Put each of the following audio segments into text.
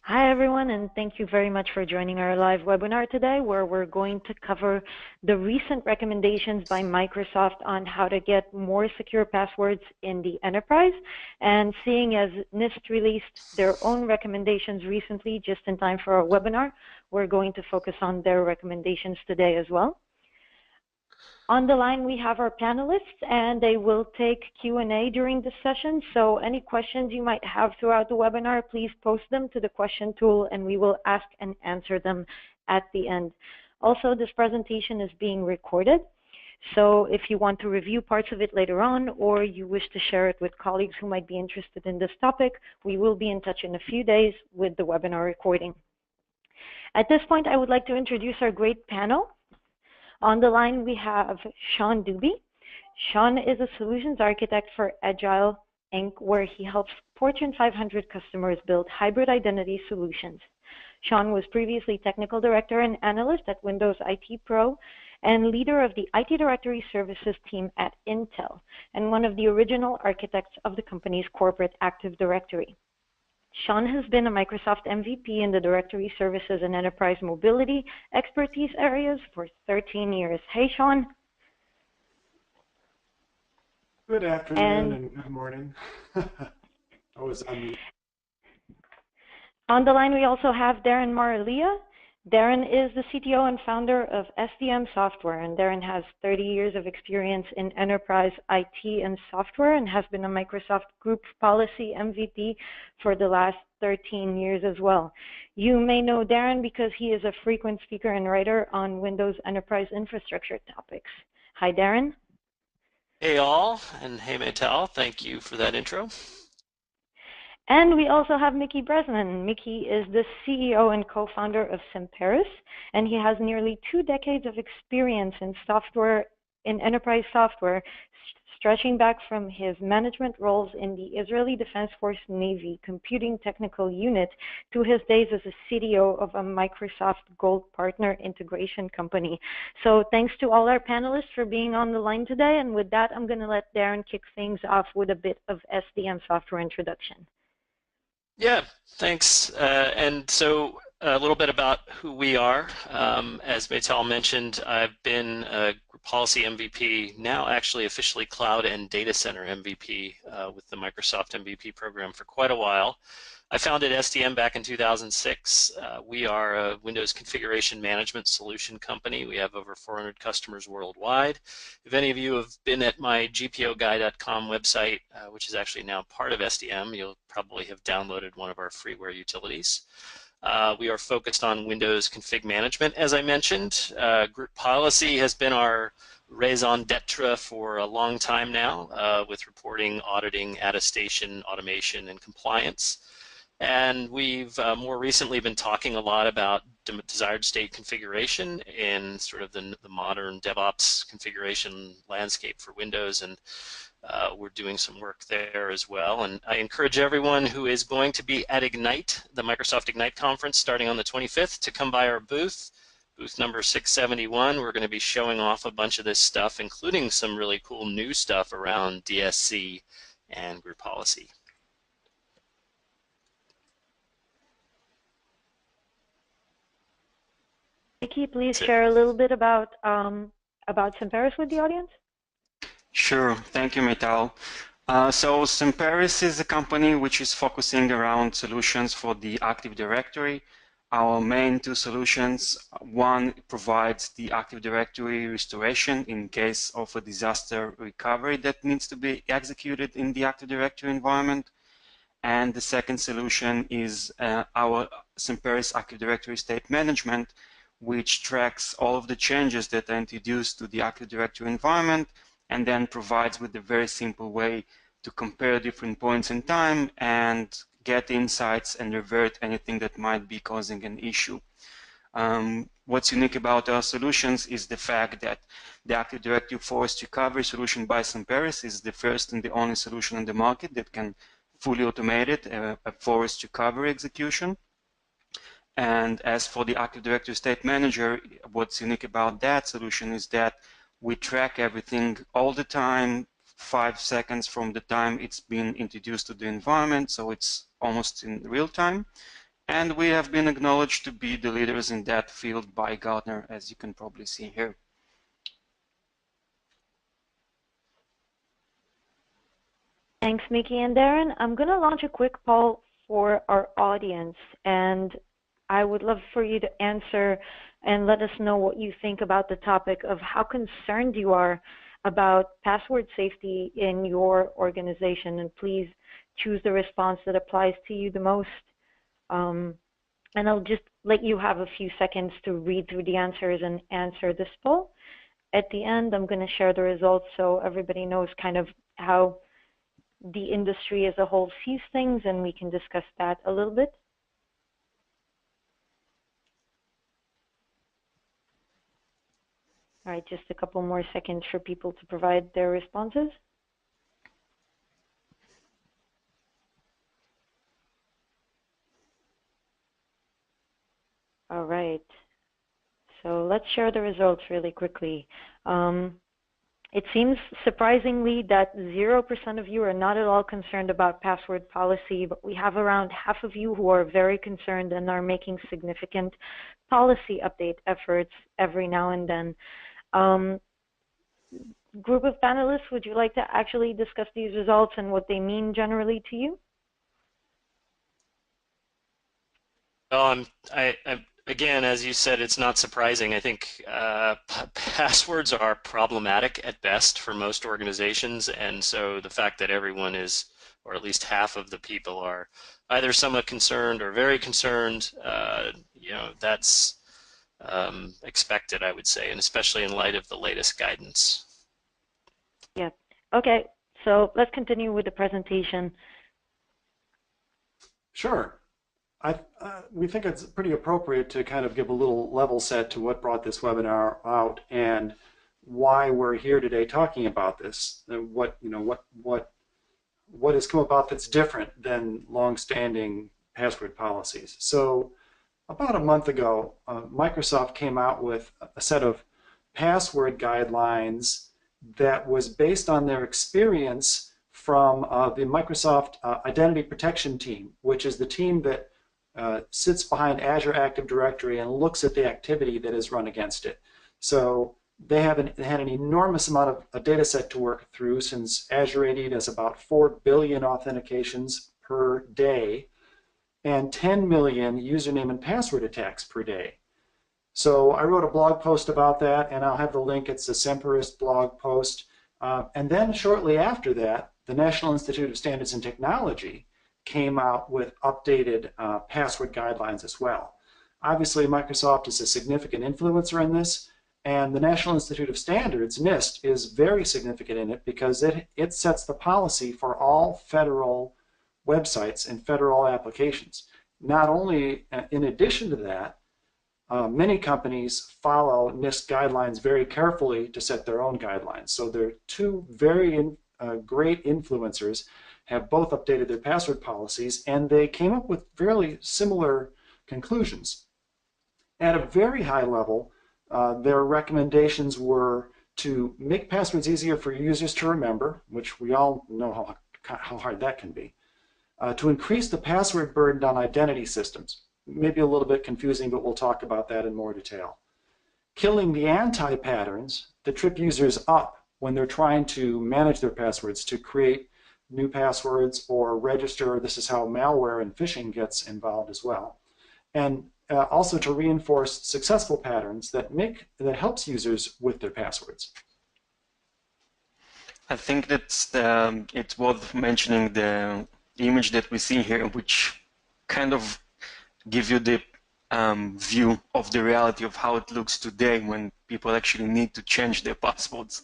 Hi, everyone, and thank you very much for joining our live webinar today, where we're going to cover the recent recommendations by Microsoft on how to get more secure passwords in the enterprise. And seeing as NIST released their own recommendations recently, just in time for our webinar, we're going to focus on their recommendations today as well. On the line, we have our panelists, and they will take Q&A during the session. So any questions you might have throughout the webinar, please post them to the question tool, and we will ask and answer them at the end. Also, this presentation is being recorded. So if you want to review parts of it later on, or you wish to share it with colleagues who might be interested in this topic, we will be in touch in a few days with the webinar recording. At this point, I would like to introduce our great panel. On the line, we have Sean Dubey. Sean is a solutions architect for Agile Inc., where he helps Fortune 500 customers build hybrid identity solutions. Sean was previously technical director and analyst at Windows IT Pro and leader of the IT Directory Services team at Intel, and one of the original architects of the company's corporate Active Directory. Sean has been a Microsoft MVP in the Directory Services and Enterprise Mobility expertise areas for 13 years. Hey, Sean. Good afternoon and good morning. I was on mute. On the line, we also have Darren Maralia. Darren is the CTO and founder of SDM Software, and Darren has 30 years of experience in enterprise IT and software and has been a Microsoft Group Policy MVP for the last 13 years as well. You may know Darren because he is a frequent speaker and writer on Windows Enterprise Infrastructure topics. Hi, Darren. Hey all, and hey Maytal, thank you for that intro. And we also have Mickey Bresnan. Mickey is the CEO and co-founder of Semperis, and he has nearly 2 decades of experience in enterprise software, stretching back from his management roles in the Israeli Defense Force Navy Computing Technical Unit to his days as a CTO of a Microsoft Gold Partner integration company. So thanks to all our panelists for being on the line today, and with that, I'm going to let Darren kick things off with a bit of SDM software introduction. Yeah, thanks. And so a little bit about who we are. As Maytal mentioned, I've been a policy MVP, now actually officially cloud and data center MVP with the Microsoft MVP program for quite a while. I founded SDM back in 2006. We are a Windows configuration management solution company. We have over 400 customers worldwide. If any of you have been at my gpoguy.com website, which is actually now part of SDM, you'll probably have downloaded one of our freeware utilities. We are focused on Windows config management, as I mentioned. Group policy has been our raison d'etre for a long time now, with reporting, auditing, attestation, automation, and compliance. And we've more recently been talking a lot about desired state configuration in sort of the modern DevOps configuration landscape for Windows, and we're doing some work there as well. And I encourage everyone who is going to be at Ignite, the Microsoft Ignite conference starting on the 25th, to come by our booth number 671. We're going to be showing off a bunch of this stuff, including some really cool new stuff around DSC and group policy. Mickey, please share a little bit about Semperis with the audience. Sure, thank you, Maytal. So Semperis is a company which is focusing around solutions for the Active Directory. Our main 2 solutions, one provides the Active Directory restoration in case of a disaster recovery that needs to be executed in the Active Directory environment. And the second solution is our Semperis Active Directory State Management, which tracks all of the changes that are introduced to the Active Directory environment and then provides with a very simple way to compare different points in time and get insights and revert anything that might be causing an issue. What's unique about our solutions is the fact that the Active Directory Forest Recovery solution by Semperis is the first and the only solution on the market that can fully automate it, a forest recovery execution. And as for the Active Directory State Manager, what's unique about that solution is that we track everything all the time, 5 seconds from the time it's been introduced to the environment, so it's almost in real time. And we have been acknowledged to be the leaders in that field by Gartner, as you can probably see here. Thanks, Mickey and Darren. I'm going to launch a quick poll for our audience, and I would love for you to answer and let us know what you think about the topic of how concerned you are about password safety in your organization, and please choose the response that applies to you the most. And I'll just let you have a few seconds to read through the answers and answer this poll. At the end, I'm going to share the results so everybody knows kind of how the industry as a whole sees things, and we can discuss that a little bit. All right, just a couple more seconds for people to provide their responses. All right, so let's share the results really quickly. It seems surprisingly that 0% of you are not at all concerned about password policy, but we have around half of you who are very concerned and are making significant policy update efforts every now and then. Group of panelists, would you like to actually discuss these results and what they mean generally to you? Again, as you said, it's not surprising. I think passwords are problematic at best for most organizations, and so the fact that everyone is, or at least half of the people are, either somewhat concerned or very concerned, that's expected, I would say, and especially in light of the latest guidance. Yeah. Okay. So let's continue with the presentation. Sure. We think it's pretty appropriate to kind of give a little level set to what brought this webinar out and why we're here today talking about this. What has come about that's different than long-standing password policies. So about a month ago, Microsoft came out with a set of password guidelines that was based on their experience from the Microsoft Identity Protection Team, which is the team that sits behind Azure Active Directory and looks at the activity that is run against it. So they had an enormous amount of data set to work through, since Azure AD does about 4 billion authentications per day and 10 million username and password attacks per day. So I wrote a blog post about that, and I'll have the link. It's the Semperis blog post. And then shortly after that, the National Institute of Standards and Technology came out with updated password guidelines as well. Obviously, Microsoft is a significant influencer in this, and the National Institute of Standards, NIST, is very significant in it because it sets the policy for all federal websites and federal applications. Not only, in addition to that, many companies follow NIST guidelines very carefully to set their own guidelines. So they're two very great influencers, have both updated their password policies, and they came up with fairly similar conclusions. At a very high level, their recommendations were to make passwords easier for users to remember, which we all know how hard that can be, to increase the password burden on identity systems. Maybe a little bit confusing, but we'll talk about that in more detail. Killing the anti-patterns that trip users up when they're trying to manage their passwords, to create new passwords or register. This is how malware and phishing gets involved as well. And also to reinforce successful patterns that helps users with their passwords. I think that's it's worth mentioning the image that we see here, which kind of give you the view of the reality of how it looks today when people actually need to change their passwords.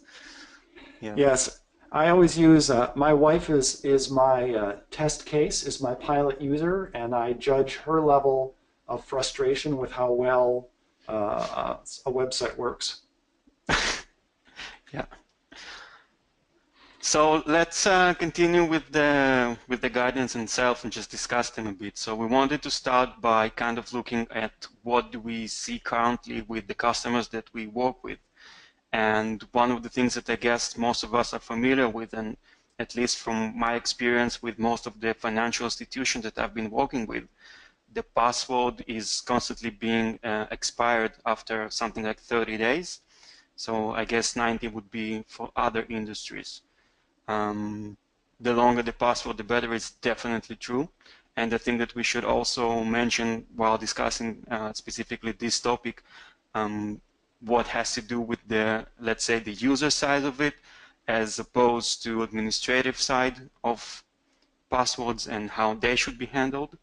Yeah. Yes. I always use, my wife is my test case, is my pilot user, and I judge her level of frustration with how well a website works. Yeah. So let's continue with the guidance itself and just discuss them a bit. So we wanted to start by kind of looking at what do we see currently with the customers that we work with. And one of the things that I guess most of us are familiar with, and at least from my experience with most of the financial institutions that I've been working with, the password is constantly being expired after something like 30 days. So I guess 90 would be for other industries. The longer the password, the better. It's definitely true. And I think that we should also mention while discussing specifically this topic, what has to do with the, let's say, the user side of it, as opposed to administrative side of passwords and how they should be handled.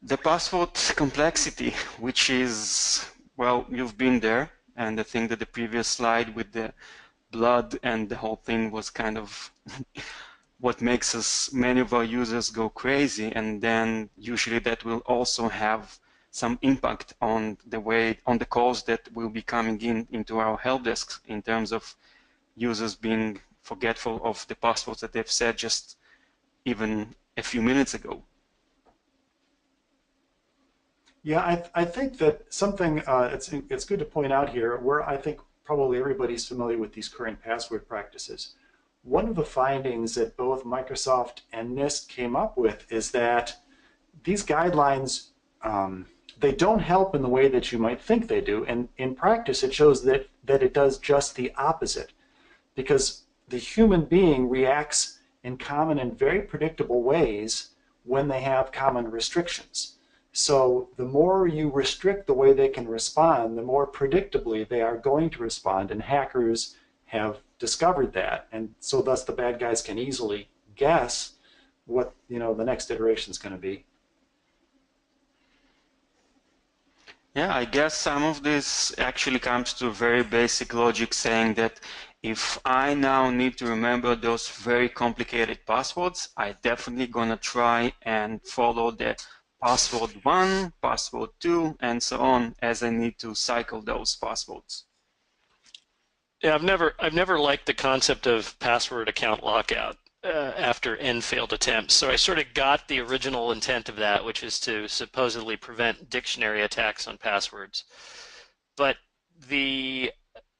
The password complexity, which is, well, you've been there, and I think that the previous slide with the blood and the whole thing was kind of what makes us, many of our users, go crazy, and then usually that will also have some impact on the way, on the calls that will be coming into our help desks in terms of users being forgetful of the passwords that they've set just even a few minutes ago. Yeah, I think that something it's good to point out here, where I think probably everybody's familiar with these current password practices. One of the findings that both Microsoft and NIST came up with is that these guidelines, they don't help in the way that you might think they do. And in practice, it shows that it does just the opposite, because the human being reacts in common and very predictable ways when they have common restrictions. So the more you restrict the way they can respond, the more predictably they are going to respond, and hackers have discovered that, and so thus the bad guys can easily guess what the next iteration is going to be. Yeah, I guess some of this actually comes to very basic logic, saying that if I now need to remember those very complicated passwords, I definitely gonna try and follow the password 1, password 2, and so on, as I need to cycle those passwords. Yeah, I've never liked the concept of password account lockout after n failed attempts. So I sort of got the original intent of that, which is to supposedly prevent dictionary attacks on passwords. But the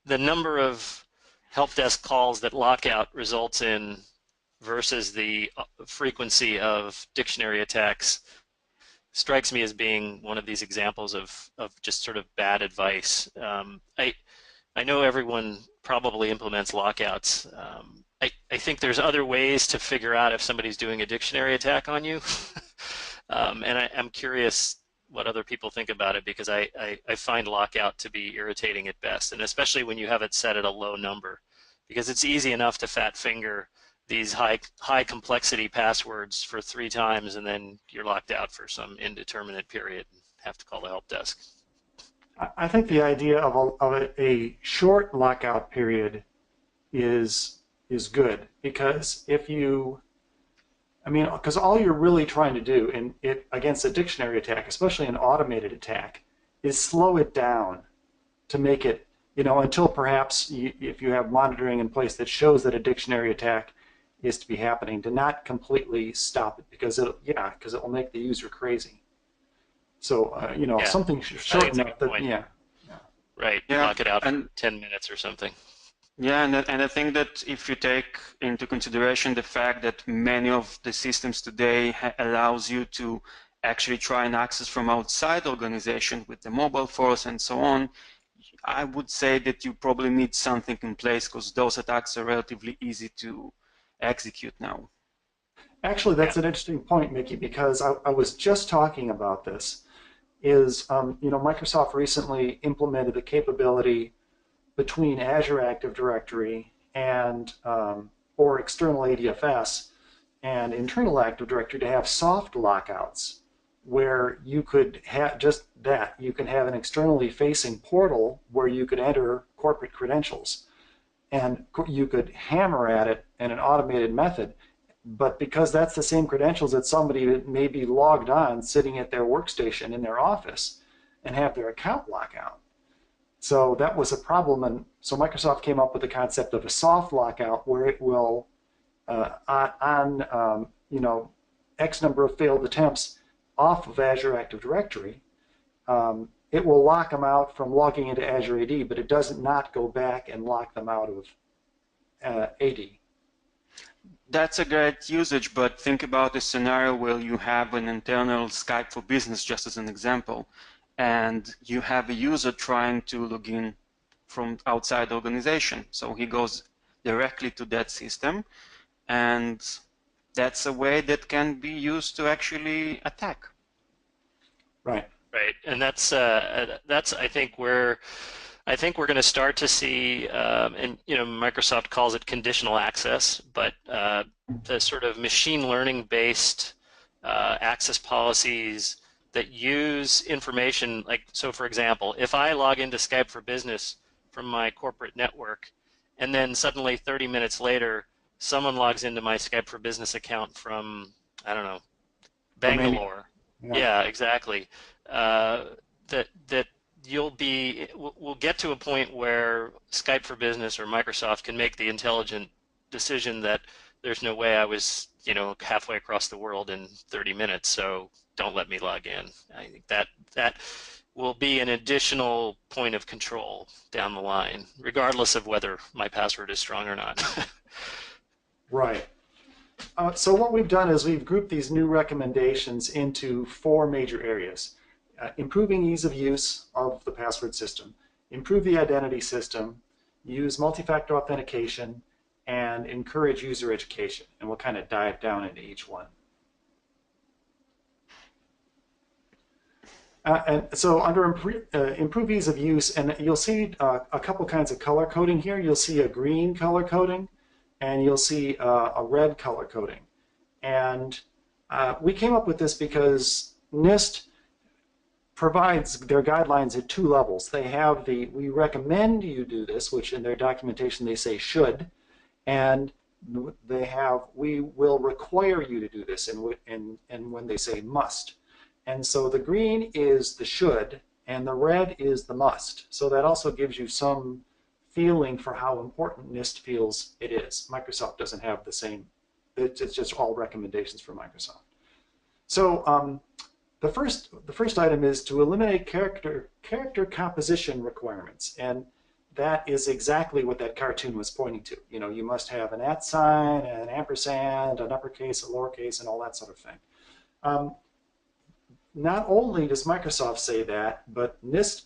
number of help desk calls that lockout results in versus the frequency of dictionary attacks strikes me as being one of these examples of just sort of bad advice. I know everyone probably implements lockouts. I think there's other ways to figure out if somebody's doing a dictionary attack on you. And I'm curious what other people think about it, because I find lockout to be irritating at best, and especially when you have it set at a low number, because it's easy enough to fat finger these high complexity passwords for 3 times, and then you're locked out for some indeterminate period and have to call the help desk. I think the idea of a short lockout period is good, because because all you're really trying to do against a dictionary attack, especially an automated attack, is slow it down to make it, until perhaps if you have monitoring in place that shows that a dictionary attack is to be happening, to not completely stop it, because it will make the user crazy. So something short enough that Right, Yeah, lock it out for and 10 minutes or something. yeah, and I think that if you take into consideration the fact that many of the systems today allows you to actually try and access from outside the organization with the mobile force and so on, I would say that you probably need something in place, because those attacks are relatively easy to execute now. Actually, that's an interesting point, Mickey, because I was just talking about this. Microsoft recently implemented the capability between Azure Active Directory and or external ADFS and internal Active Directory to have soft lockouts, where you could have just that. You can have an externally facing portal where you could enter corporate credentials, and you could hammer at it in an automated method. But because that's the same credentials that somebody may be logged on sitting at their workstation in their office and have their account lock out. So that was a problem, and so Microsoft came up with the concept of a soft lockout, where it will, X number of failed attempts off of Azure Active Directory, it will lock them out from logging into Azure AD, but it does not go back and lock them out of AD. That's a great usage, but think about a scenario where you have an internal Skype for Business, just as an example, and you have a user trying to log in from outside the organization. So he goes directly to that system, and that's a way that can be used to actually attack. Right. Right, and that's I think where we're going to start to see, and Microsoft calls it conditional access, but the sort of machine learning based access policies that use information, like, so for example, if I log into Skype for Business from my corporate network, and then suddenly 30 minutes later, someone logs into my Skype for Business account from, I don't know, From India. Bangalore. Yeah. Yeah, exactly. That we'll get to a point where Skype for Business or Microsoft can make the intelligent decision that there's no way I was, halfway across the world in 30 minutes, so don't let me log in. I think that will be an additional point of control down the line, regardless of whether my password is strong or not. Right. So what we've done is we've grouped these new recommendations into 4 major areas. Improving ease of use of the password system, improve the identity system, use multi-factor authentication, and encourage user education. And we'll kind of dive down into each one. And so under improve ease of use, and you'll see a couple kinds of color coding here. You'll see a green color coding, and you'll see a red color coding. And we came up with this because NIST provides their guidelines at 2 levels. They have the we recommend you do this, which in their documentation they say should, and they have we will require you to do this, and when they say must. And so the green is the should, and the red is the must. So that also gives you some feeling for how important NIST feels it is. Microsoft doesn't have the same. It's just all recommendations for Microsoft. So the first item is to eliminate character composition requirements, and that is exactly what that cartoon was pointing to. You must have an @ sign, an ampersand, an uppercase, a lowercase, and all that sort of thing. Not only does Microsoft say that, but NIST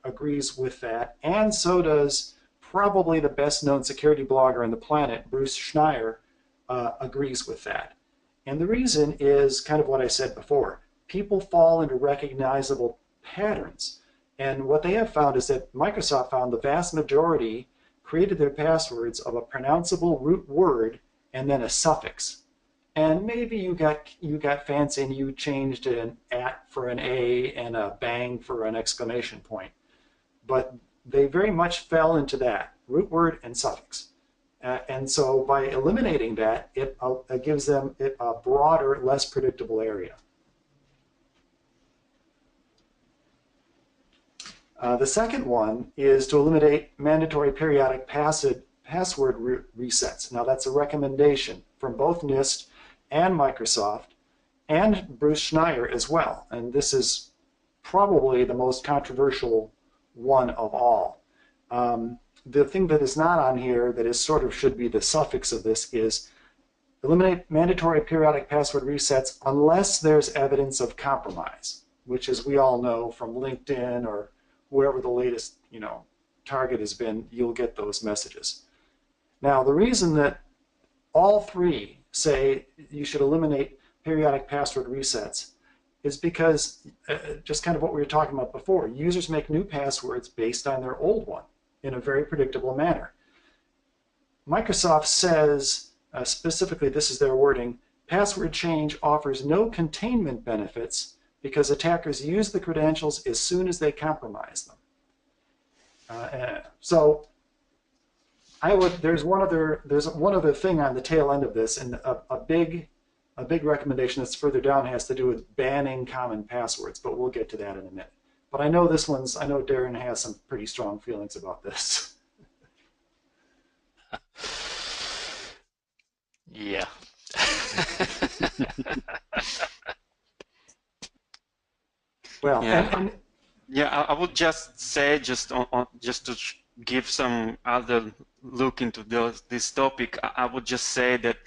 agrees with that, and so does probably the best-known security blogger on the planet, Bruce Schneier, agrees with that. And the reason is kind of what I said before. People fall into recognizable patterns. And what they have found is that Microsoft found the vast majority created their passwords of a pronounceable root word and then a suffix. And maybe you got fancy and you changed an @ for an A and a bang for an exclamation point. But they very much fell into that, root word and suffix. And so by eliminating that, it gives them a broader, less predictable area. The second one is to eliminate mandatory periodic password resets. Now that's a recommendation from both NIST and Microsoft and Bruce Schneier as well. And this is probably the most controversial one of all. The thing that is not on here that is sort of should be the suffix of this is eliminate mandatory periodic password resets unless there's evidence of compromise, which, as we all know from LinkedIn or whoever the latest target has been, you'll get those messages. Now, the reason that all 3 say you should eliminate periodic password resets is because just kind of what we were talking about before. Users make new passwords based on their old one in a very predictable manner. Microsoft says, specifically, this is their wording, password change offers no containment benefits because attackers use the credentials as soon as they compromise them. So there's one other thing on the tail end of this, and a big recommendation that's further down has to do with banning common passwords, but we'll get to that in a minute. But I know Darren has some pretty strong feelings about this. Yeah. Well, yeah. Yeah, I would just say, just to give some other look into this topic, I would just say that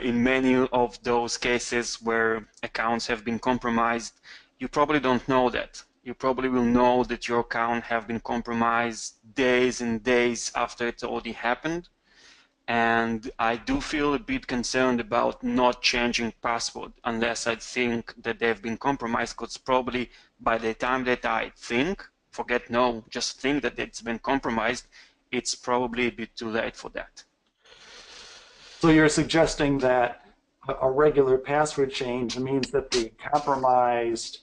in many of those cases where accounts have been compromised, you probably don't know that. You probably will know that your account have been compromised days and days after it's already happened. And I do feel a bit concerned about not changing password unless I think that they've been compromised, because probably by the time that I think, forget no, just think that it's been compromised, it's probably a bit too late for that. So you're suggesting that a regular password change means that the compromised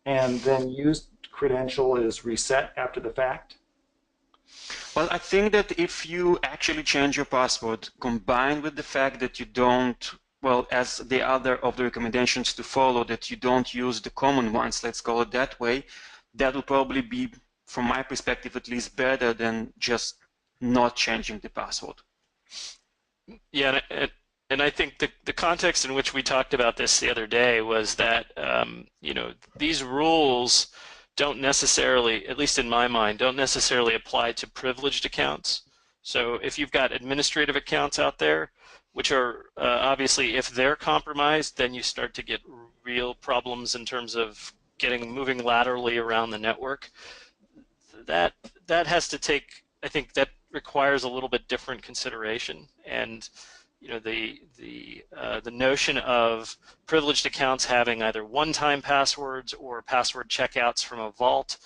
and then used credential is reset after the fact? Well, I think that if you actually change your password, combined with the fact that you don't, well, as the other of the recommendations to follow, that you don't use the common ones, let's call it that way, that will probably be, from my perspective at least, better than just not changing the password. Yeah, and I think the context in which we talked about this the other day was that, these rules don't necessarily, at least in my mind, don't necessarily apply to privileged accounts. So if you've got administrative accounts out there, which are obviously, if they're compromised, then you start to get real problems in terms of moving laterally around the network. That has to take, I think that requires a little bit different consideration. And the notion of privileged accounts having either one-time passwords or password checkouts from a vault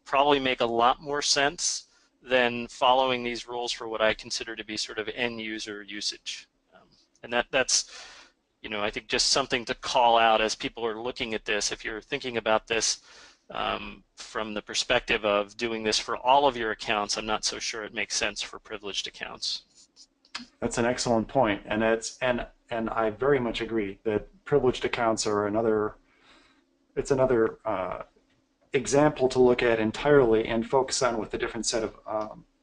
probably make a lot more sense than following these rules for what I consider to be sort of end-user usage. And that's, I think just something to call out as people are looking at this. If you're thinking about this from the perspective of doing this for all of your accounts, I'm not so sure it makes sense for privileged accounts. That's an excellent point, and I very much agree that privileged accounts are another example to look at entirely and focus on with a different set of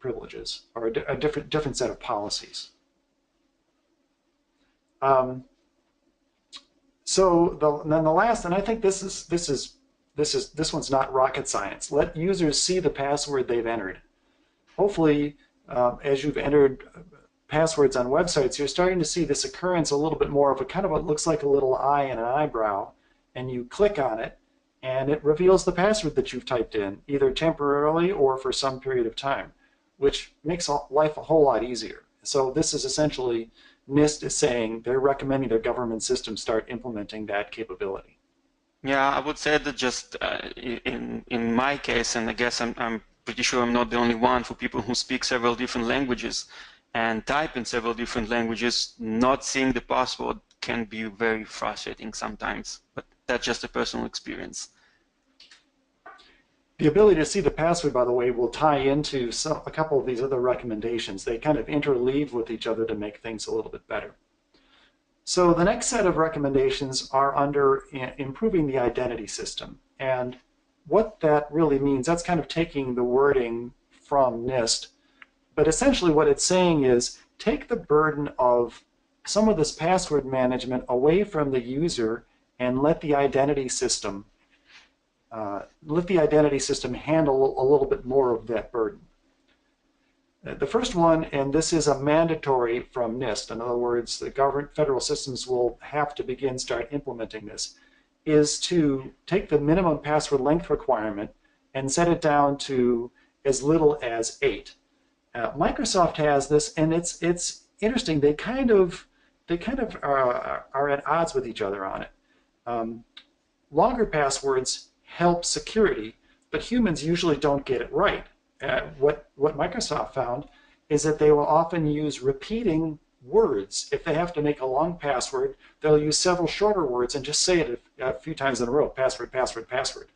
privileges or a different set of policies. Then the last, and I think this one's not rocket science. Let users see the password they've entered. Hopefully, as you've entered passwords on websites, you're starting to see this occurrence a little bit more of a kind of what looks like a little eye and an eyebrow, and you click on it, and it reveals the password that you've typed in, either temporarily or for some period of time, which makes life a whole lot easier. So this is essentially NIST is saying they're recommending their government systems start implementing that capability. Yeah, I would say that just in my case, and I guess I'm pretty sure I'm not the only one, for people who speak several different languages and type in several different languages, not seeing the password can be very frustrating sometimes, but that's just a personal experience. The ability to see the password, by the way, will tie into a couple of these other recommendations. They kind of interleave with each other to make things a little bit better. So the next set of recommendations are under improving the identity system. And what that really means, that's kind of taking the wording from NIST. But essentially what it's saying is take the burden of some of this password management away from the user and let the identity system handle a little bit more of that burden. The first one, and this is a mandatory from NIST, in other words, the federal systems will have to start implementing this, is to take the minimum password length requirement and set it down to as little as 8. Microsoft has this, and it's interesting. They kind of are at odds with each other on it. Longer passwords help security, but humans usually don't get it right. What Microsoft found is that they will often use repeating words. If they have to make a long password, they'll use several shorter words and just say it a few times in a row, password, password, password.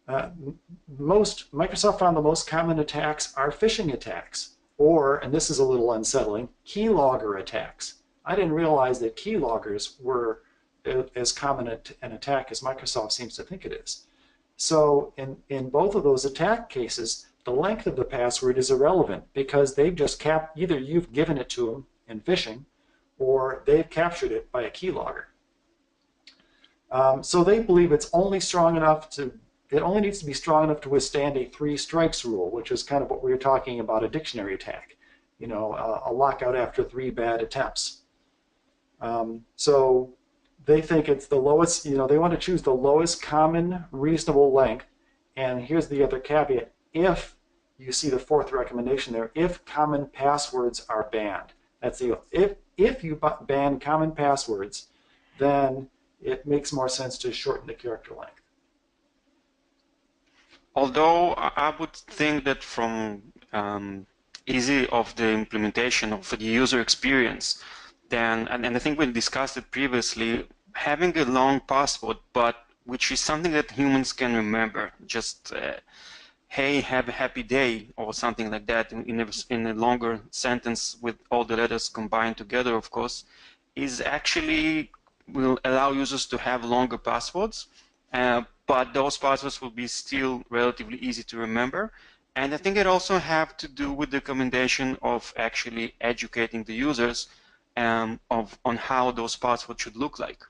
Microsoft found the most common attacks are phishing attacks, or, and this is a little unsettling, keylogger attacks. I didn't realize that keyloggers were as common an attack as Microsoft seems to think it is. So in both of those attack cases, the length of the password is irrelevant because they've just either you've given it to them in phishing or they've captured it by a keylogger. So they believe it only needs to be strong enough to withstand a 3 strikes rule, which is kind of what we were talking about, a dictionary attack. a lockout after 3 bad attempts. So they think it's the lowest, they want to choose the lowest common reasonable length. And here's the other caveat: if you see the 4th recommendation there, if common passwords are banned. That's the if you ban common passwords, then it makes more sense to shorten the character length. Although I would think that from easy of the implementation of the user experience, then, and I think we discussed it previously, having a long password, but which is something that humans can remember, just hey, have a happy day, or something like that, in a longer sentence with all the letters combined together, of course, is actually will allow users to have longer passwords, but those passwords will be still relatively easy to remember. And I think it also have to do with the recommendation of actually educating the users on how those passwords should look like.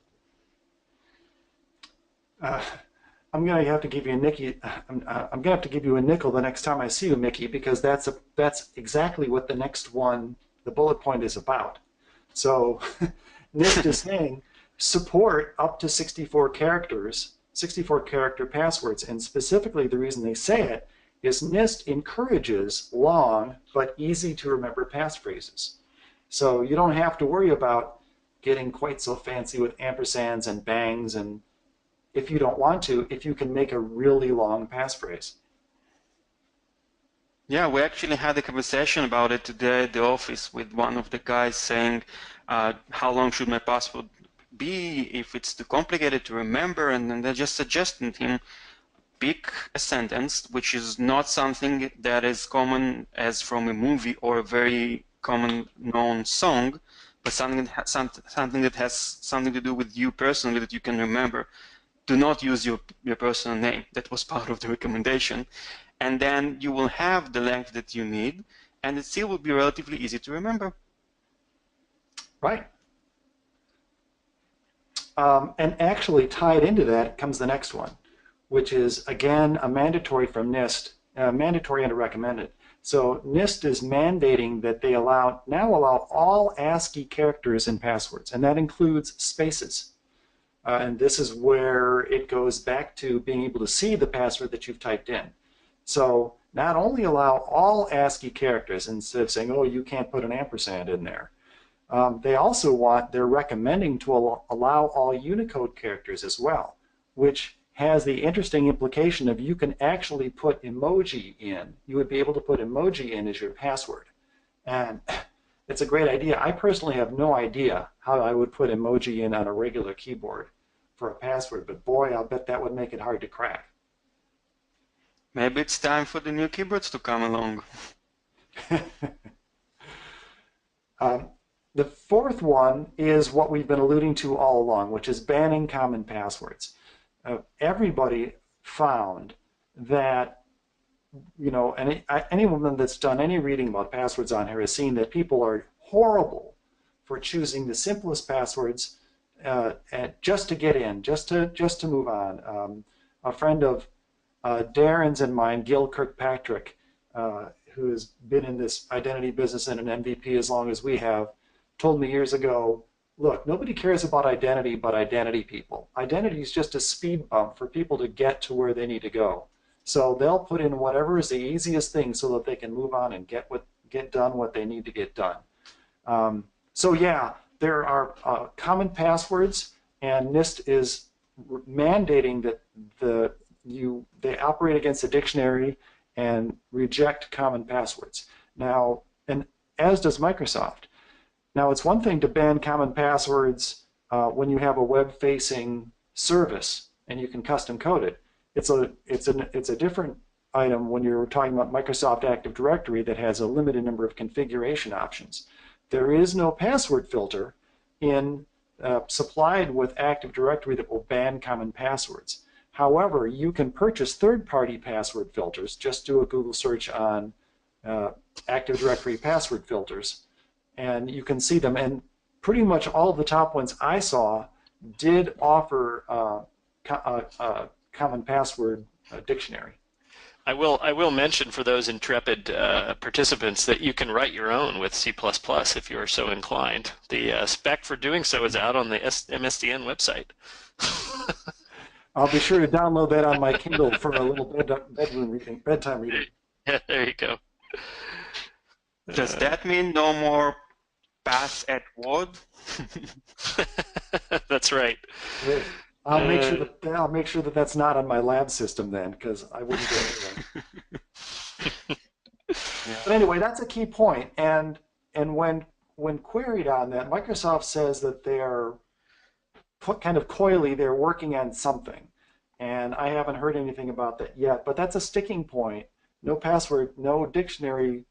I'm gonna have to give you I'm gonna have to give you a nickel the next time I see you, Mickey, because that's exactly what the next one, the bullet point, is about. So NIST is saying support up to 64 characters, 64 character passwords, and specifically the reason they say it is NIST encourages long but easy to remember passphrases. So you don't have to worry about getting quite so fancy with ampersands and bangs, and if you don't want to, if you can make a really long passphrase. Yeah, we actually had a conversation about it today at the office with one of the guys saying, how long should my password be if it's too complicated to remember? And then they just suggested him pick a sentence which is not something that is common as from a movie or a very common known song, but something that has something to do with you personally that you can remember. Do not use your personal name. That was part of the recommendation. And then you will have the length that you need, and it still will be relatively easy to remember. Right. And actually tied into that comes the next one, which is, again, a mandatory from NIST, mandatory and a recommended. So NIST is mandating that they now allow all ASCII characters in passwords, and that includes spaces. And this is where it goes back to being able to see the password that you've typed in. So not only allow all ASCII characters, instead of saying, oh, you can't put an ampersand in there, they're recommending to allow all Unicode characters as well, which has the interesting implication of you can actually put emoji in. You would be able to put emoji in as your password. And it's a great idea. I personally have no idea how I would put emoji in on a regular keyboard for a password, but boy, I'll bet that would make it hard to crack. Maybe it's time for the new keyboards to come along. The 4th one is what we've been alluding to all along, which is banning common passwords. Everybody found that, anyone that's done any reading about passwords on here has seen that people are horrible for choosing the simplest passwords just to get in, just to move on. A friend of Darren's and mine, Gil Kirkpatrick, who has been in this identity business and an MVP as long as we have, told me years ago, look, nobody cares about identity but identity people. Identity is just a speed bump for people to get to where they need to go. So they'll put in whatever is the easiest thing so that they can move on and get done what they need to get done. So yeah, there are common passwords, and NIST is mandating that they operate against the dictionary and reject common passwords. Now, and as does Microsoft. Now, it's one thing to ban common passwords when you have a web-facing service and you can custom code it. It's a different item when you're talking about Microsoft Active Directory that has a limited number of configuration options. There is no password filter supplied with Active Directory that will ban common passwords. However, you can purchase third-party password filters. Just do a Google search on Active Directory password filters, and you can see them. And pretty much all of the top ones I saw did offer a common password dictionary. I will mention for those intrepid participants that you can write your own with C++ if you are so inclined. The spec for doing so is out on the MSDN website. I'll be sure to download that on my Kindle for a little bedtime reading. Yeah, there you go. Does that mean no more pass at Word? That's right. Great. I'll make sure that that's not on my lab system then, because I wouldn't go anywhere. But anyway, that's a key point. And when queried on that, Microsoft says that they are kind of coyly, they're working on something. And I haven't heard anything about that yet, but that's a sticking point. No password, no dictionary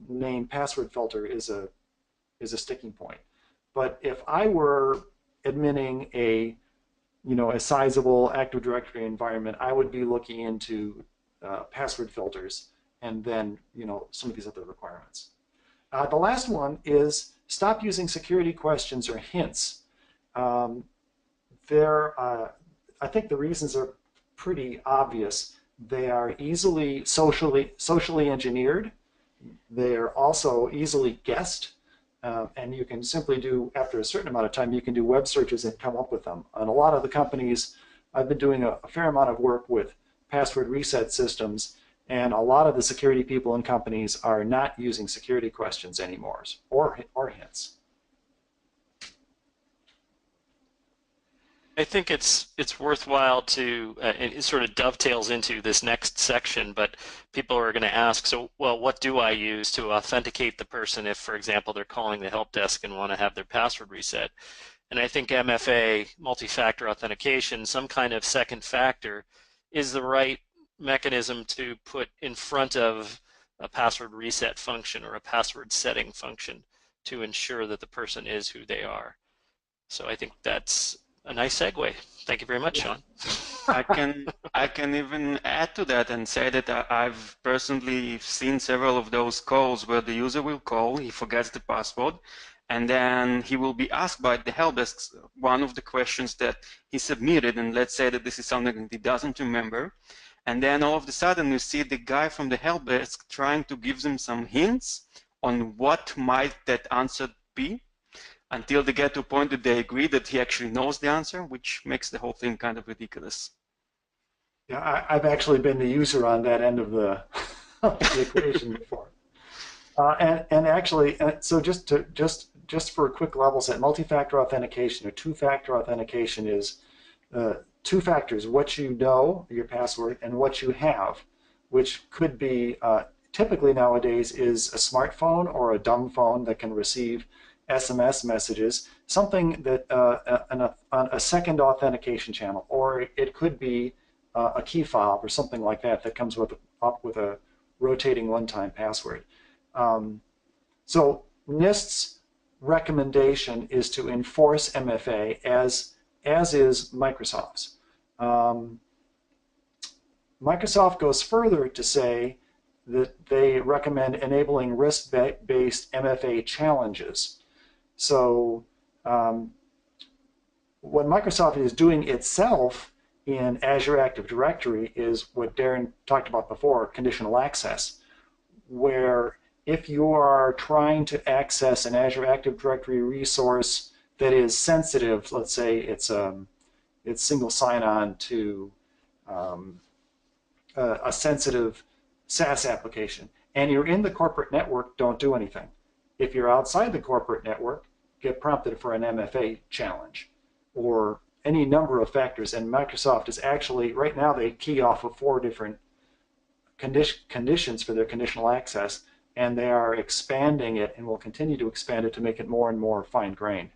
name password filter is a sticking point. But if I were admitting a sizable Active Directory environment, I would be looking into password filters and then some of these other requirements. The last one is stop using security questions or hints. I think the reasons are pretty obvious. They are easily socially engineered. They are also easily guessed. And you can simply do, after a certain amount of time, you can do web searches and come up with them. And a lot of the companies, I've been doing a fair amount of work with password reset systems, and a lot of the security people in companies are not using security questions anymore, or hints. I think it's worthwhile to, it sort of dovetails into this next section, but people are going to ask, so, well, what do I use to authenticate the person if, for example, they're calling the help desk and want to have their password reset? And I think MFA, multi-factor authentication, some kind of second factor, is the right mechanism to put in front of a password reset function or a password setting function to ensure that the person is who they are. So I think that's a nice segue. Thank you very much, Sean. I can even add to that and say that I've personally seen several of those calls where the user will call, he forgets the password, and then he will be asked by the help desk one of the questions that he submitted, and let's say that this is something that he doesn't remember, and then all of a sudden you see the guy from the help desk trying to give them some hints on what might that answer be, until they get to a point that they agree that he actually knows the answer, which makes the whole thing kind of ridiculous. Yeah, I've actually been the user on that end of the, equation before. And actually, so just for a quick level set, multi-factor authentication or two-factor authentication is two factors: what you know, your password, and what you have, which could be typically nowadays is a smartphone or a dumb phone that can receive SMS messages, something that a second authentication channel, or it could be a key fob or something like that that comes up with a rotating one-time password. So NIST's recommendation is to enforce MFA as is Microsoft's. Microsoft goes further to say that they recommend enabling risk-based MFA challenges. So what Microsoft is doing itself in Azure Active Directory is what Darren talked about before, conditional access, where if you are trying to access an Azure Active Directory resource that is sensitive, let's say it's single sign-on to a sensitive SaaS application, and you're in the corporate network, don't do anything. If you're outside the corporate network, get prompted for an MFA challenge or any number of factors. And Microsoft is actually, right now, they key off of 4 different conditions for their conditional access, and they are expanding it and will continue to expand it to make it more and more fine-grained.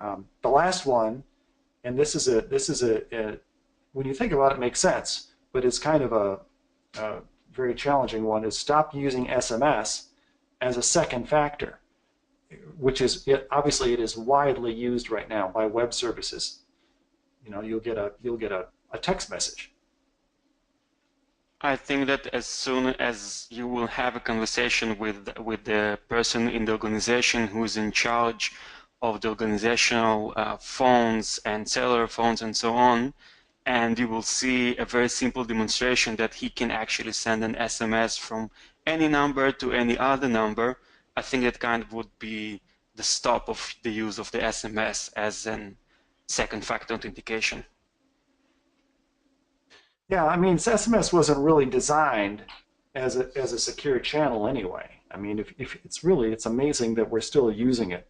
The last one, and this is a when you think about it, it makes sense, but it's kind of a very challenging one, is stop using SMS as a second factor, which is obviously it is widely used right now by web services. You'll get a text message. I think that as soon as you will have a conversation with the person in the organization who is in charge of the organizational phones and cellular phones and so on, and you will see a very simple demonstration that he can actually send an SMS from any number to any other number. I think that kind of would be the stop of the use of the SMS as an second factor authentication. Yeah, I mean, SMS wasn't really designed as a secure channel anyway. I mean, if it's amazing that we're still using it.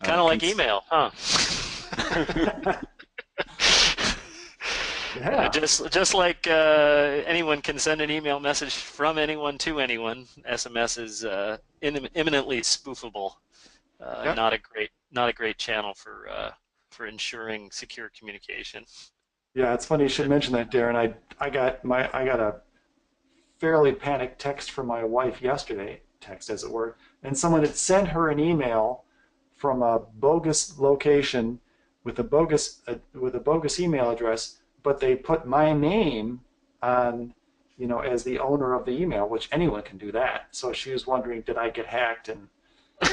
Kind of like email, huh? Yeah. Just like anyone can send an email message from anyone to anyone, SMS is imminently spoofable. Yep. Not a great channel for ensuring secure communication. Yeah, it's funny you should mention that, Darren. I got a fairly panicked text from my wife yesterday, text as it were, and someone had sent her an email from a bogus location with a bogus email address, but they put my name on, as the owner of the email, which anyone can do that. So she was wondering, did I get hacked and all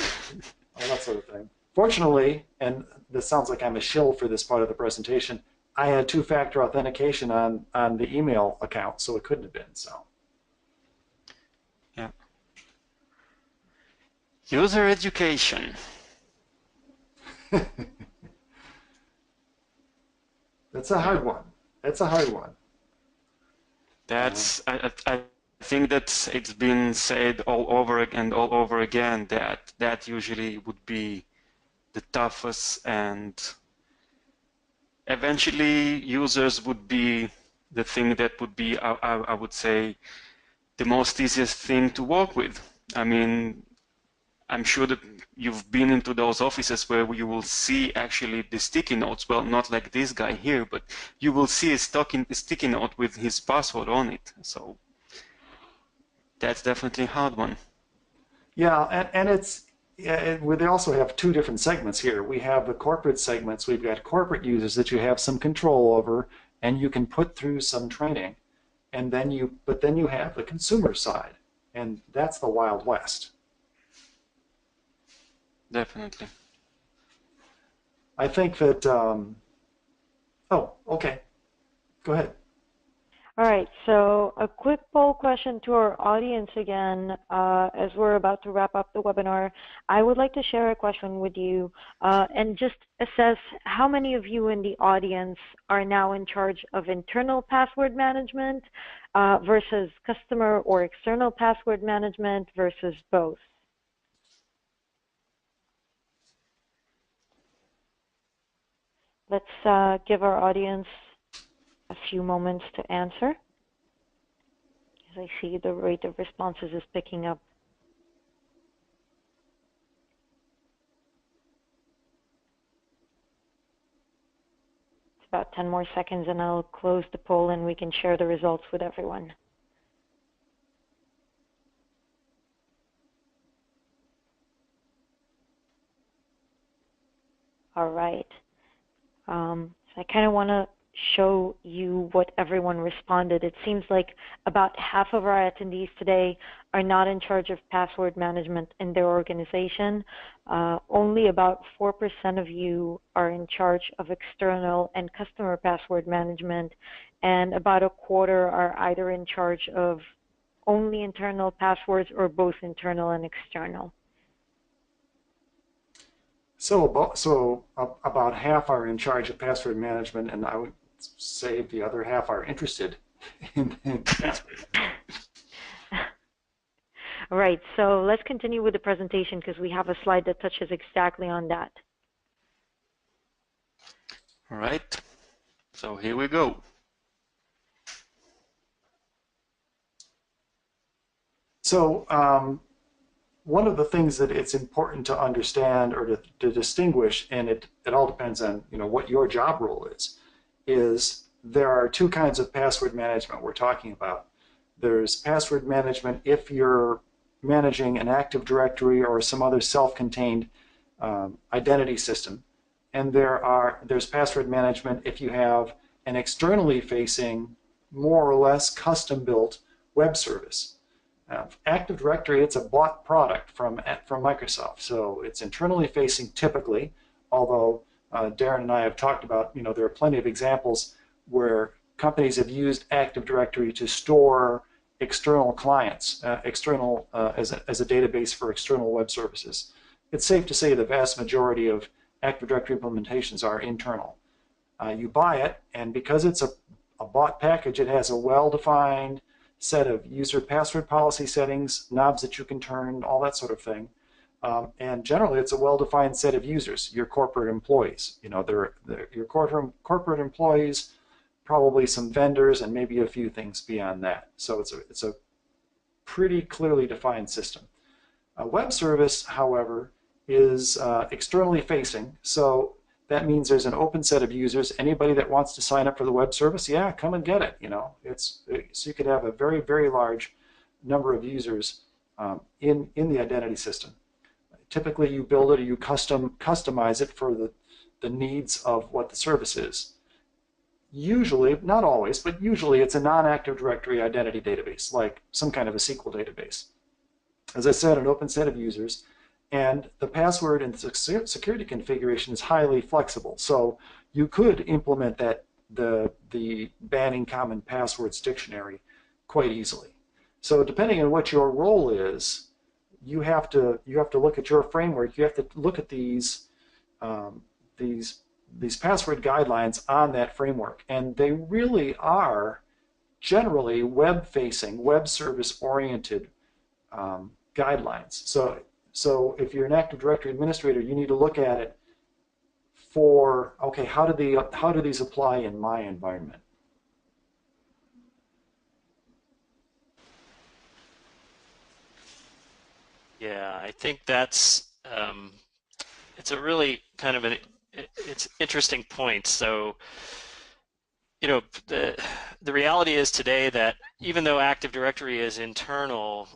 that sort of thing. Fortunately, and this sounds like I'm a shill for this part of the presentation, I had two-factor authentication on the email account, so it couldn't have been. So. Yeah. User education. That's a hard one. That's a hard one. That's I think that it's been said all over and all over again that usually would be the toughest, and eventually users would be the thing that would be, I would say, the most easiest thing to work with. I mean, I'm sure that you've been into those offices where you will see actually the sticky notes. Well, not like this guy here, but you will see a sticky note with his password on it. So that's definitely a hard one. Yeah, and they also have two different segments here. We have the corporate segments. We've got corporate users that you have some control over, and you can put through some training. And then you have the consumer side, and that's the Wild West. Definitely. I think that. Oh, okay. Go ahead. All right, so a quick poll question to our audience again, as we're about to wrap up the webinar. I would like to share a question with you and just assess how many of you in the audience are now in charge of internal password management versus customer or external password management versus both. Let's give our audience a few moments to answer. As I see the rate of responses is picking up. It's about 10 more seconds and I'll close the poll and we can share the results with everyone. All right. So I kind of want to show you what everyone responded. It seems like about half of our attendees today are not in charge of password management in their organization. Only about 4% of you are in charge of external and customer password management, and about a quarter are either in charge of only internal passwords or both internal and external. So about half are in charge of password management, and I would say the other half are interested in password. All right, so let's continue with the presentation because we have a slide that touches exactly on that. All right, so here we go. So one of the things that it's important to understand or to distinguish, and it all depends on what your job role is there are two kinds of password management we're talking about. There's password management if you're managing an Active Directory or some other self-contained identity system, and there's password management if you have an externally facing, more or less custom-built web service. Active Directory, it's a bought product from Microsoft, so it's internally facing typically, although Darren and I have talked about, there are plenty of examples where companies have used Active Directory to store external clients, as a database for external web services. It's safe to say the vast majority of Active Directory implementations are internal. You buy it, and because it's a bought package, it has a well-defined set of user password policy settings, knobs that you can turn, all that sort of thing. And generally, it's a well-defined set of users, your corporate employees. You know, they're your corporate employees, probably some vendors, and maybe a few things beyond that. So it's a pretty clearly defined system. A web service, however, is externally facing. So that means there's an open set of users. Anybody that wants to sign up for the web service, yeah, come and get it. You know, so you could have a very, very large number of users in the identity system. Typically, you build it or you customize it for the needs of what the service is. Usually, not always, but usually it's a non-Active Directory identity database, like some kind of a SQL database. As I said, an open set of users, and the password and security configuration is highly flexible. So you could implement the banning common passwords dictionary quite easily. So depending on what your role is, you have to look at your framework. You have to look at these password guidelines on that framework, and they really are generally web-facing, web service-oriented guidelines. So if you're an Active Directory administrator, you need to look at it for, okay, how do these apply in my environment? Yeah, I think that's it's a really kind of it's interesting point. So, you know, the reality is today that even though Active Directory is internal,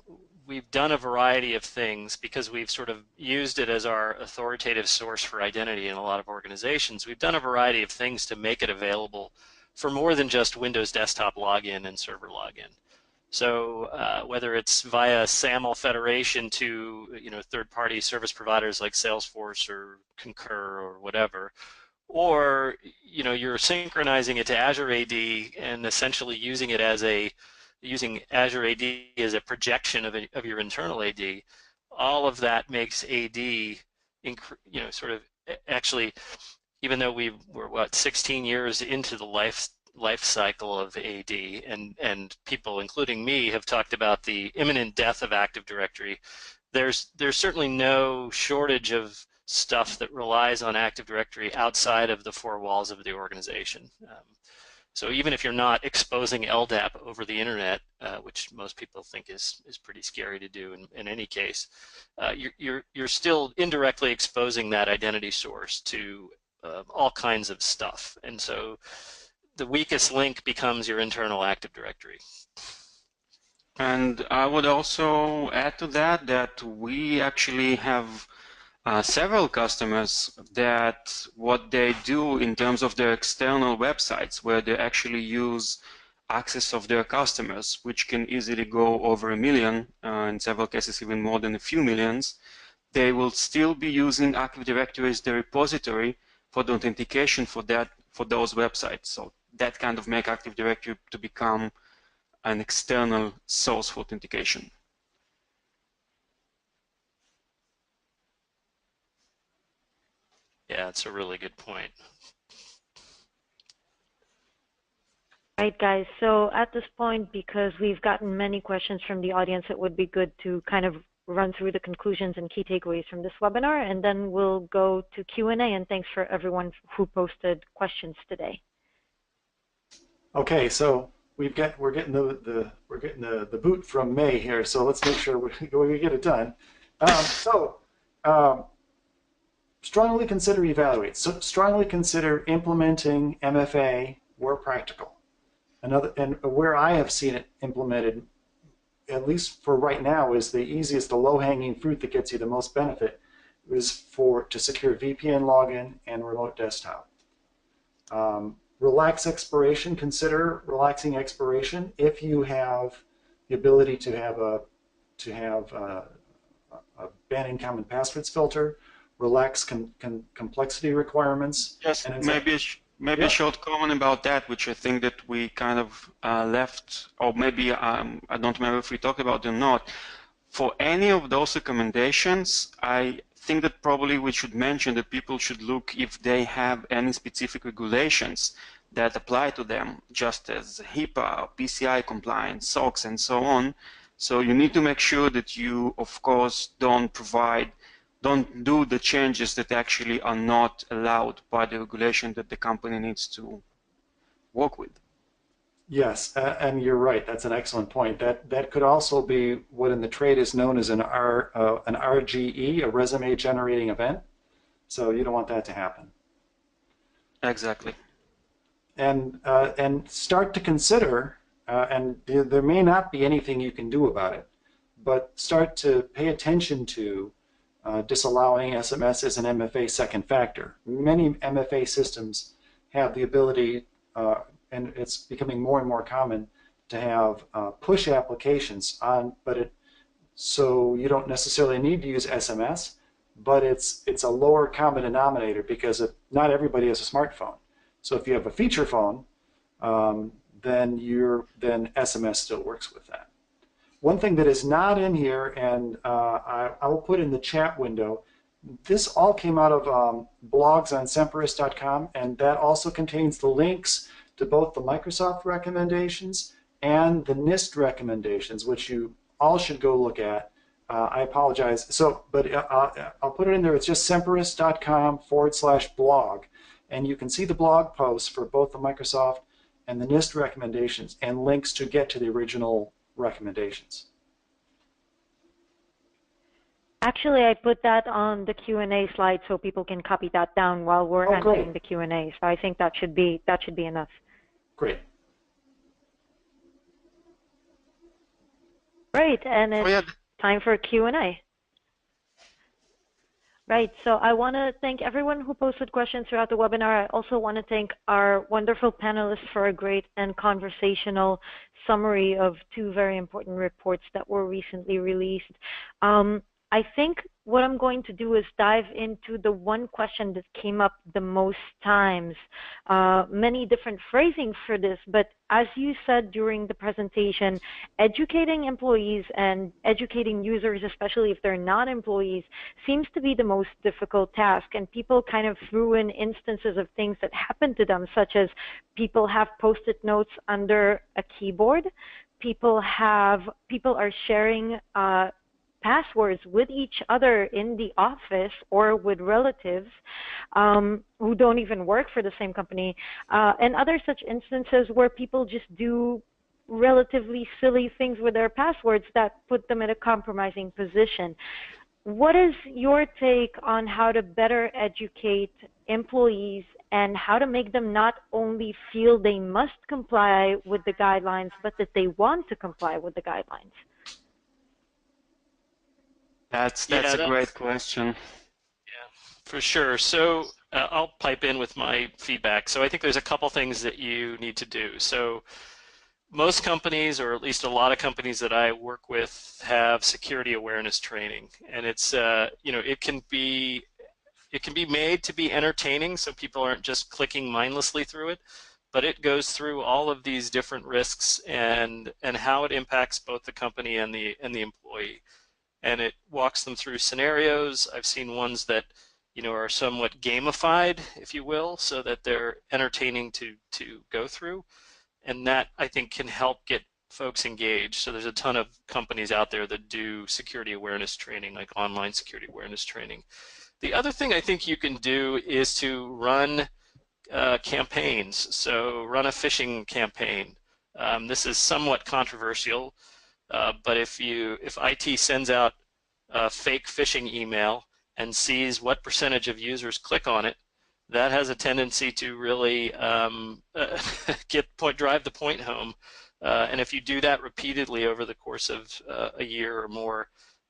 we've done a variety of things because we've sort of used it as our authoritative source for identity in a lot of organizations. We've done a variety of things to make it available for more than just Windows desktop login and server login. So whether it's via SAML federation to third-party service providers like Salesforce or Concur or whatever, or you're synchronizing it to Azure AD and essentially using Azure AD as a projection of your internal AD, all of that makes AD sort of actually, even though we're 16 years into the life cycle of AD, and people, including me, have talked about the imminent death of Active Directory. There's certainly no shortage of stuff that relies on Active Directory outside of the four walls of the organization. So even if you're not exposing LDAP over the internet, which most people think is pretty scary to do in any case, you're still indirectly exposing that identity source to all kinds of stuff. And so the weakest link becomes your internal Active Directory. And I would also add to that we actually have several customers that what they do in terms of their external websites, where they actually use access of their customers, which can easily go over 1 million, in several cases even more than a few millions, they will still be using Active Directory as the repository for the authentication for those websites. So that kind of make Active Directory to become an external source for authentication. Yeah, it's a really good point. Right, guys. So at this point, because we've gotten many questions from the audience, it would be good to kind of run through the conclusions and key takeaways from this webinar, and then we'll go to Q&A. And thanks for everyone who posted questions today. Okay, so we're getting the boot from May here, so let's make sure we get it done. Strongly consider evaluate. So strongly consider implementing MFA where practical. And where I have seen it implemented, at least for right now, is the easiest, the low-hanging fruit that gets you the most benefit, is to secure VPN login and remote desktop. Relax expiration. Consider relaxing expiration if you have the ability to have a banning common passwords filter. Relax complexity requirements. Yes, maybe a short comment about that, which I think that we kind of left, or maybe I don't remember if we talked about it or not. For any of those recommendations, I think that probably we should mention that people should look if they have any specific regulations that apply to them, just as HIPAA, PCI compliance, SOX, and so on. So you need to make sure that you, of course, don't do the changes that actually are not allowed by the regulation that the company needs to work with. Yes, and you're right. That's an excellent point. That could also be what in the trade is known as an RGE, a resume generating event. So you don't want that to happen. Exactly. And start to consider, and there may not be anything you can do about it, but start to pay attention to disallowing SMS as an MFA second factor. Many MFA systems have the ability, and it's becoming more and more common to have push applications on, so you don't necessarily need to use SMS, but it's a lower common denominator because not everybody has a smartphone. So if you have a feature phone, then SMS still works with that. One thing that is not in here, and I will put in the chat window, this all came out of blogs on Semperis.com, and that also contains the links to both the Microsoft recommendations and the NIST recommendations, which you all should go look at. I apologize. But I'll put it in there. It's just Semperis.com/blog, and you can see the blog posts for both the Microsoft and the NIST recommendations and links to get to the original recommendations. Actually, I put that on the Q&A slide so people can copy that down while we're answering the Q&A. So I think that should be enough. Great. Great, and it's time for Q&A. Right, so I want to thank everyone who posted questions throughout the webinar. I also want to thank our wonderful panelists for a great and conversational summary of two very important reports that were recently released. I think what I'm going to do is dive into the one question that came up the most times. Many different phrasing for this, but as you said during the presentation, educating employees and educating users, especially if they're not employees, seems to be the most difficult task. And people kind of threw in instances of things that happened to them, such as people have Post-it notes under a keyboard. People are sharing passwords with each other in the office or with relatives who don't even work for the same company, and other such instances where people just do relatively silly things with their passwords that put them in a compromising position. What is your take on how to better educate employees and how to make them not only feel they must comply with the guidelines, but that they want to comply with the guidelines? That's a great question. Yeah, for sure. So I'll pipe in with my feedback. So I think there's a couple things that you need to do. So most companies, or at least a lot of companies that I work with, have security awareness training, and it's it can be made to be entertaining, so people aren't just clicking mindlessly through it, but it goes through all of these different risks and how it impacts both the company and the employee. And it walks them through scenarios. I've seen ones that are somewhat gamified, if you will, so that they're entertaining to go through, and that I think can help get folks engaged. So there's a ton of companies out there that do security awareness training, like online security awareness training. The other thing I think you can do is to run campaigns. So run a phishing campaign. This is somewhat controversial. But if IT sends out a fake phishing email and sees what percentage of users click on it, that has a tendency to really drive the point home. And if you do that repeatedly over the course of a year or more,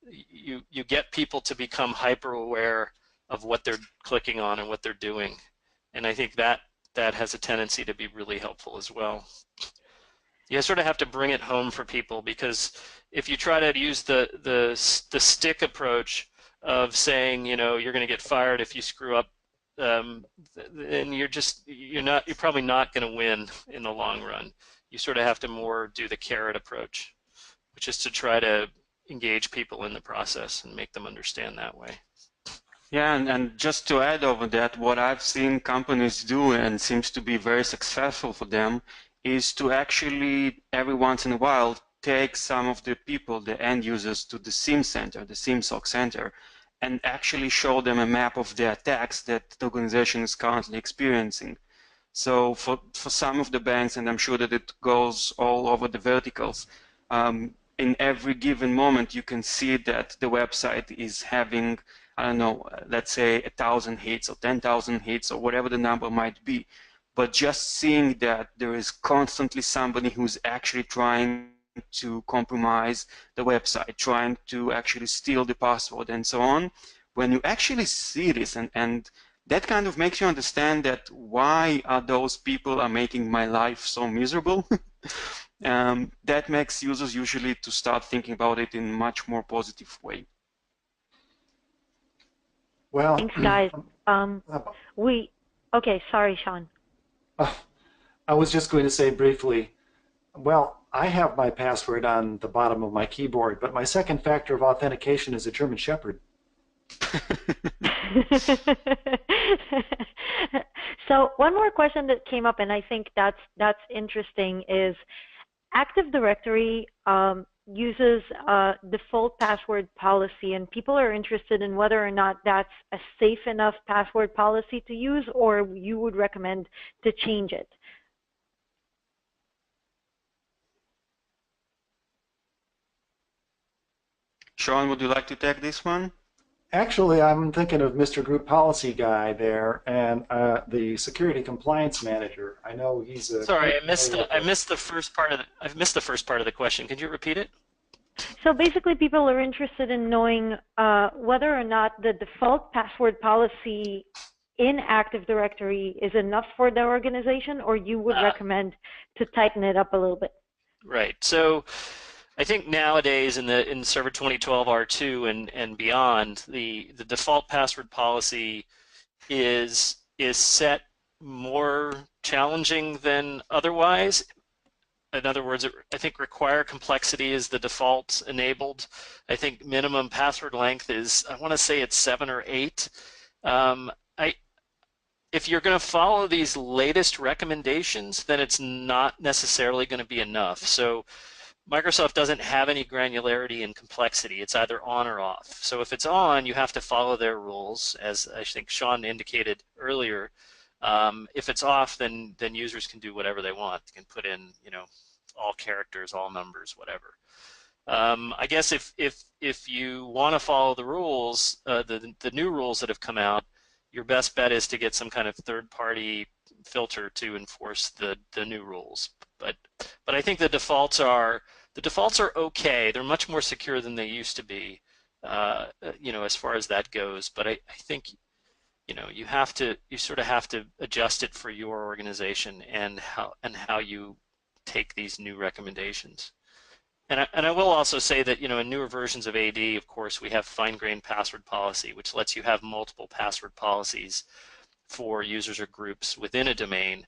you get people to become hyper aware of what they're clicking on and what they're doing. And I think that has a tendency to be really helpful as well. You sort of have to bring it home for people, because if you try to use the stick approach of saying, you're going to get fired if you screw up then you're probably not going to win in the long run. You sort of have to more do the carrot approach, which is to try to engage people in the process and make them understand that way. Yeah, and just to add over that, what I've seen companies do and seems to be very successful for them is to actually every once in a while take some of the people, the end users, to the SIEM center, the SIEM SOC center, and actually show them a map of the attacks that the organization is currently experiencing. So for some of the banks, and I'm sure that it goes all over the verticals, in every given moment you can see that the website is having, I don't know, let's say 1,000 hits or 10,000 hits or whatever the number might be. But just seeing that there is constantly somebody who's actually trying to compromise the website, trying to actually steal the password and so on, when you actually see this, and that kind of makes you understand that why are those people are making my life so miserable. That makes users usually to start thinking about it in a much more positive way. Well, Thanks, guys. Okay, sorry, Sean. I was just going to say briefly, well, I have my password on the bottom of my keyboard, but my second factor of authentication is a German Shepherd. So one more question that came up, and I think that's interesting, is Active Directory uses a default password policy, and people are interested in whether or not that's a safe enough password policy to use, or you would recommend to change it. Sean, would you like to take this one? Actually, I'm thinking of Mr. Group Policy Guy there, and the Security Compliance Manager. I know he's a. Sorry, I missed the first part of the question. Could you repeat it? So basically, people are interested in knowing whether or not the default password policy in Active Directory is enough for their organization, or you would recommend to tighten it up a little bit. Right. So I think nowadays in Server 2012 R2 and beyond, the default password policy is set more challenging than otherwise. In other words, I think require complexity is the default enabled. I think minimum password length is, I want to say it's 7 or 8. If you're going to follow these latest recommendations, then it's not necessarily going to be enough. So Microsoft doesn't have any granularity in complexity. It's either on or off. So if it's on, you have to follow their rules, as I think Sean indicated earlier. If it's off, then users can do whatever they want. They can put in, all characters, all numbers, whatever. I guess if you want to follow the rules, the new rules that have come out, your best bet is to get some kind of third-party filter to enforce the new rules. But I think the defaults are okay. They're much more secure than they used to be, as far as that goes. But I think you sort of have to adjust it for your organization and how you take these new recommendations. And I will also say that, in newer versions of AD, of course, we have fine-grained password policy, which lets you have multiple password policies for users or groups within a domain,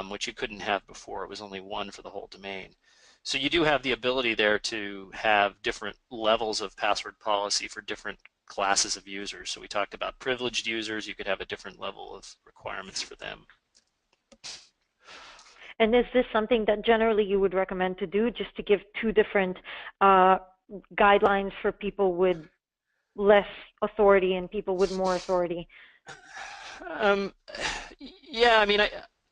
which you couldn't have before. It was only one for the whole domain. So you do have the ability there to have different levels of password policy for different classes of users. So we talked about privileged users. You could have a different level of requirements for them. And is this something that generally you would recommend to do, just to give two different guidelines for people with less authority and people with more authority? Yeah, I mean,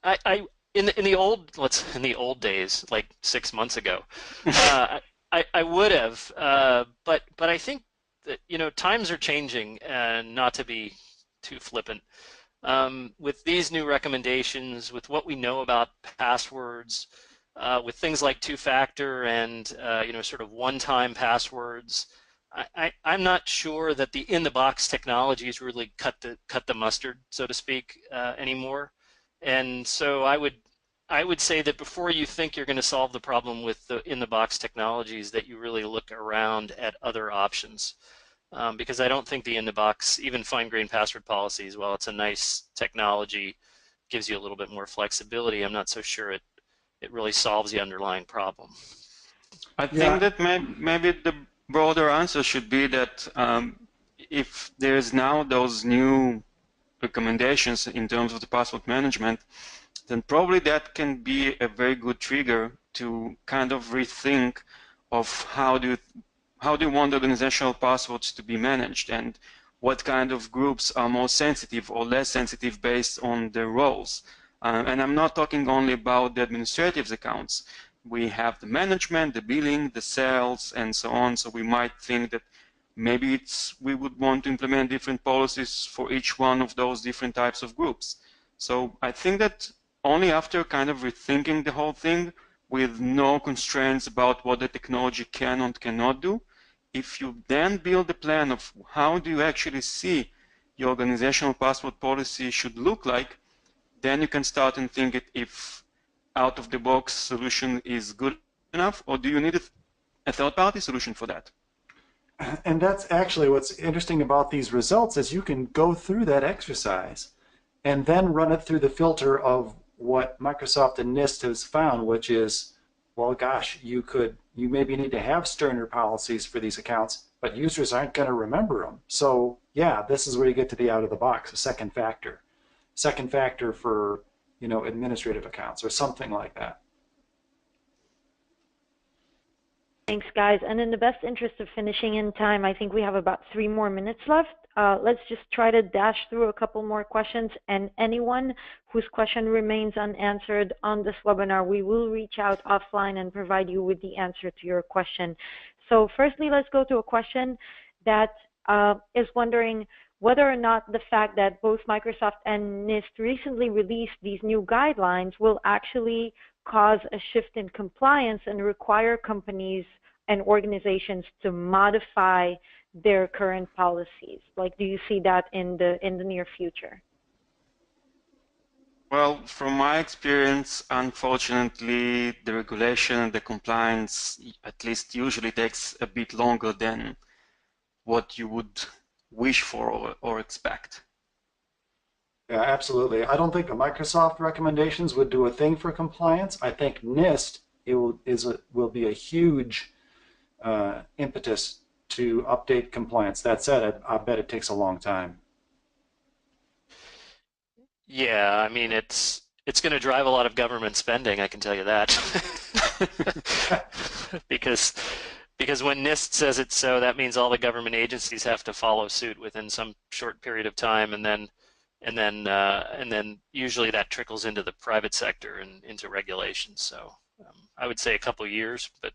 I in the old days, like 6 months ago, I would have, but I think that times are changing, and not to be too flippant. With these new recommendations, with what we know about passwords, with things like two-factor and sort of one-time passwords, I'm not sure that the in-the-box technologies really cut the mustard, so to speak, anymore. And so I would say that before you think you're going to solve the problem with the in-the-box technologies, that you really look around at other options. because I don't think the in-the-box, even fine-grained password policies, while it's a nice technology, gives you a little bit more flexibility, I'm not so sure it really solves the underlying problem. I think that maybe the broader answer should be that if there's now those new recommendations in terms of the password management, then probably that can be a very good trigger to kind of rethink of how do you want organizational passwords to be managed, and what kind of groups are more sensitive or less sensitive based on their roles. And I'm not talking only about the administrative accounts. We have the management, the billing, the sales, and so on. So we might think that maybe we would want to implement different policies for each one of those different types of groups. So I think that only after kind of rethinking the whole thing with no constraints about what the technology can and cannot do, if you then build a plan of how do you actually see your organizational password policy should look like, then you can start and think if out-of-the-box solution is good enough, or do you need a third-party solution for that? And that's actually what's interesting about these results is you can go through that exercise and then run it through the filter of what Microsoft and NIST has found, which is, well, gosh, you maybe need to have sterner policies for these accounts, but users aren't going to remember them. So yeah, this is where you get to the out of the box, a second factor for, administrative accounts or something like that. Thanks, guys. And in the best interest of finishing in time, I think we have about 3 more minutes left. Let's just try to dash through a couple more questions. And anyone whose question remains unanswered on this webinar, we will reach out offline and provide you with the answer to your question. So firstly, let's go to a question that is wondering whether or not the fact that both Microsoft and NIST recently released these new guidelines will actually cause a shift in compliance and require companies and organizations to modify their current policies. Like, do you see that in the near future? Well, from my experience, unfortunately, the regulation and the compliance, at least usually, takes a bit longer than what you would wish for or expect. Yeah, absolutely. I don't think the Microsoft recommendations would do a thing for compliance. I think NIST will be a huge impetus to update compliance. That said, I bet it takes a long time. Yeah, I mean it's going to drive a lot of government spending, I can tell you that. because when NIST says it's so, that means all the government agencies have to follow suit within some short period of time, and then usually that trickles into the private sector and into regulations. So I would say a couple years, but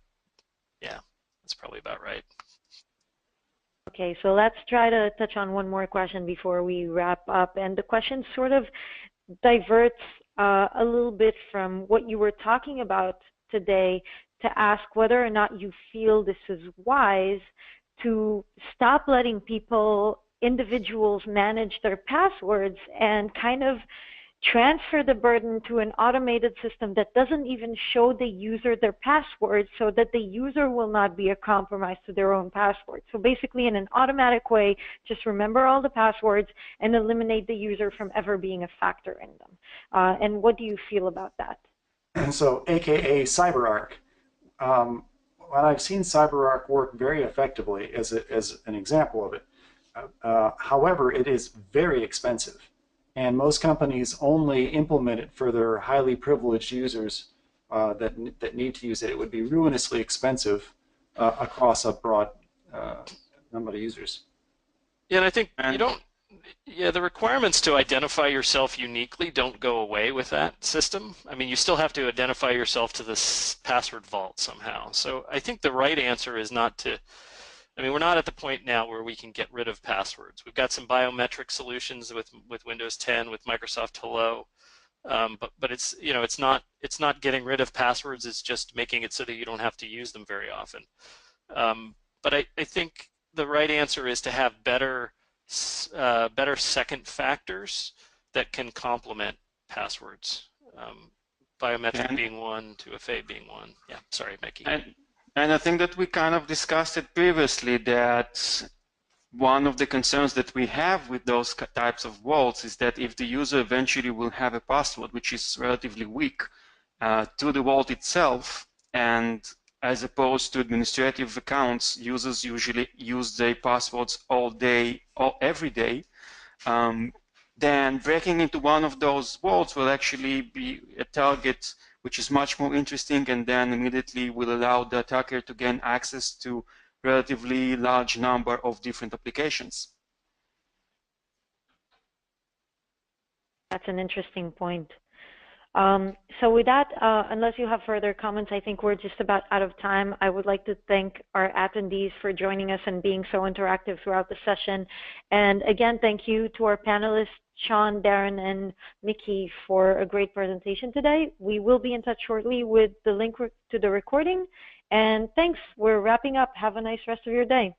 yeah, that's probably about right. Okay, so let's try to touch on one more question before we wrap up. And the question sort of diverts a little bit from what you were talking about today to ask whether or not you feel this is wise to stop letting individuals manage their passwords and kind of transfer the burden to an automated system that doesn't even show the user their password, so that the user will not be a compromise to their own password. So basically, in an automatic way, just remember all the passwords and eliminate the user from ever being a factor in them. And what do you feel about that? And so, AKA CyberArk. Well, I've seen CyberArk work very effectively as an example of it. However, it is very expensive. And most companies only implement it for their highly privileged users that need to use it. It would be ruinously expensive across a broad number of users. Yeah, and I think the requirements to identify yourself uniquely don't go away with that system. I mean, you still have to identify yourself to this password vault somehow. So I think the right answer is not to, I mean, we're not at the point now where we can get rid of passwords. We've got some biometric solutions with Windows 10, with Microsoft Hello, but it's it's not getting rid of passwords. It's just making it so that you don't have to use them very often. But I think the right answer is to have better second factors that can complement passwords. Biometric being one, 2FA being one. Yeah, sorry, Mickey. And I think that we kind of discussed it previously, that one of the concerns that we have with those types of vaults is that if the user eventually will have a password which is relatively weak to the vault itself, and as opposed to administrative accounts, users usually use their passwords all day or every day, then breaking into one of those vaults will actually be a target which is much more interesting, and then immediately will allow the attacker to gain access to relatively large number of different applications. That's an interesting point. So with that, unless you have further comments, I think we're just about out of time. I would like to thank our attendees for joining us and being so interactive throughout the session. And again, thank you to our panelists, Sean, Darren, and Mickey, for a great presentation today. We will be in touch shortly with the link to the recording. And thanks. We're wrapping up. Have a nice rest of your day.